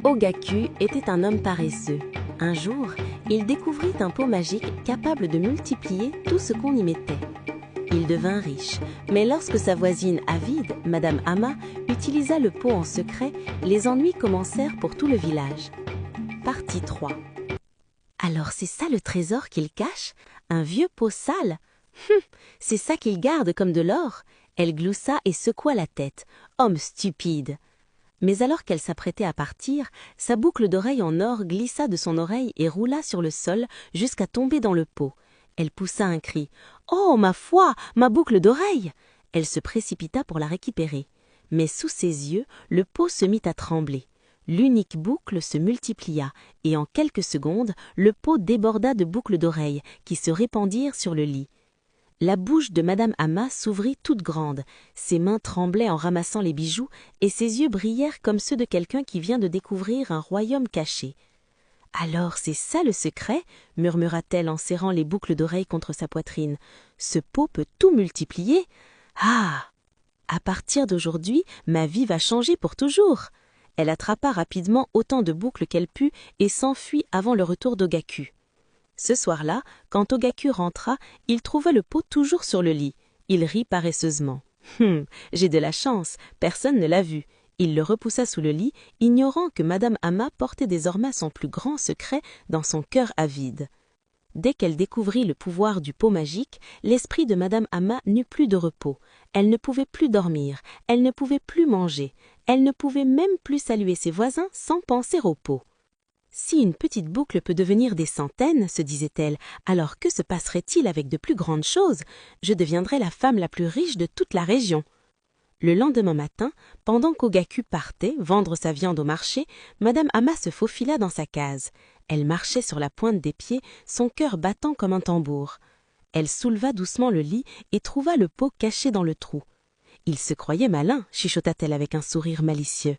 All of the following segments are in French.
Ogaku était un homme paresseux. Un jour, il découvrit un pot magique capable de multiplier tout ce qu'on y mettait. Il devint riche, mais lorsque sa voisine avide, Madame Ama, utilisa le pot en secret, les ennuis commencèrent pour tout le village. Partie 3. Alors c'est ça le trésor qu'il cache? Un vieux pot sale? C'est ça qu'il garde comme de l'or? Elle gloussa et secoua la tête. Homme stupide! Mais alors qu'elle s'apprêtait à partir, sa boucle d'oreille en or glissa de son oreille et roula sur le sol jusqu'à tomber dans le pot. Elle poussa un cri. « Oh, ma foi, ma boucle d'oreille !» Elle se précipita pour la récupérer. Mais sous ses yeux, le pot se mit à trembler. L'unique boucle se multiplia, et en quelques secondes, le pot déborda de boucles d'oreilles qui se répandirent sur le lit. La bouche de Madame Ama s'ouvrit toute grande, ses mains tremblaient en ramassant les bijoux, et ses yeux brillèrent comme ceux de quelqu'un qui vient de découvrir un royaume caché. « Alors c'est ça le secret ?» murmura-t-elle en serrant les boucles d'oreilles contre sa poitrine. « Ce pot peut tout multiplier. Ah! À partir d'aujourd'hui, ma vie va changer pour toujours !» Elle attrapa rapidement autant de boucles qu'elle put et s'enfuit avant le retour d'Ogaku. Ce soir-là, quand Ogaku rentra, il trouva le pot toujours sur le lit. Il rit paresseusement. « J'ai de la chance, personne ne l'a vu. » Il le repoussa sous le lit, ignorant que Madame Ama portait désormais son plus grand secret dans son cœur avide. Dès qu'elle découvrit le pouvoir du pot magique, l'esprit de Madame Ama n'eut plus de repos. Elle ne pouvait plus dormir, elle ne pouvait plus manger, elle ne pouvait même plus saluer ses voisins sans penser au pot. Si une petite boucle peut devenir des centaines, se disait-elle, alors que se passerait-il avec de plus grandes choses? Je deviendrais la femme la plus riche de toute la région. Le lendemain matin, pendant qu'Ogaku partait vendre sa viande au marché, Madame Ama se faufila dans sa case. Elle marchait sur la pointe des pieds, son cœur battant comme un tambour. Elle souleva doucement le lit et trouva le pot caché dans le trou. « Il se croyait malin », chuchota-t-elle avec un sourire malicieux.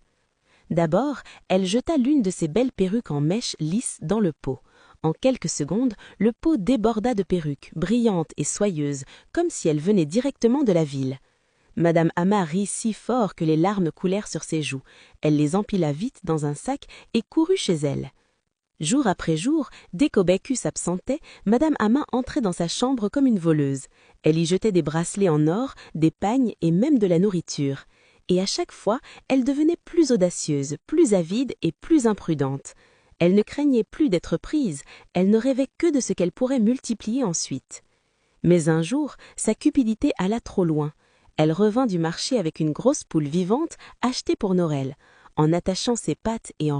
D'abord, elle jeta l'une de ses belles perruques en mèche lisse dans le pot. En quelques secondes, le pot déborda de perruques, brillantes et soyeuses, comme si elles venaient directement de la ville. Madame Ama rit si fort que les larmes coulèrent sur ses joues. Elle les empila vite dans un sac et courut chez elle. Jour après jour, dès qu'Ogaku s'absentait, Madame Ama entrait dans sa chambre comme une voleuse. Elle y jetait des bracelets en or, des pagnes et même de la nourriture. Et à chaque fois, elle devenait plus audacieuse, plus avide et plus imprudente. Elle ne craignait plus d'être prise, elle ne rêvait que de ce qu'elle pourrait multiplier ensuite. Mais un jour, sa cupidité alla trop loin. Elle revint du marché avec une grosse poule vivante achetée pour Noël. En attachant ses pattes et en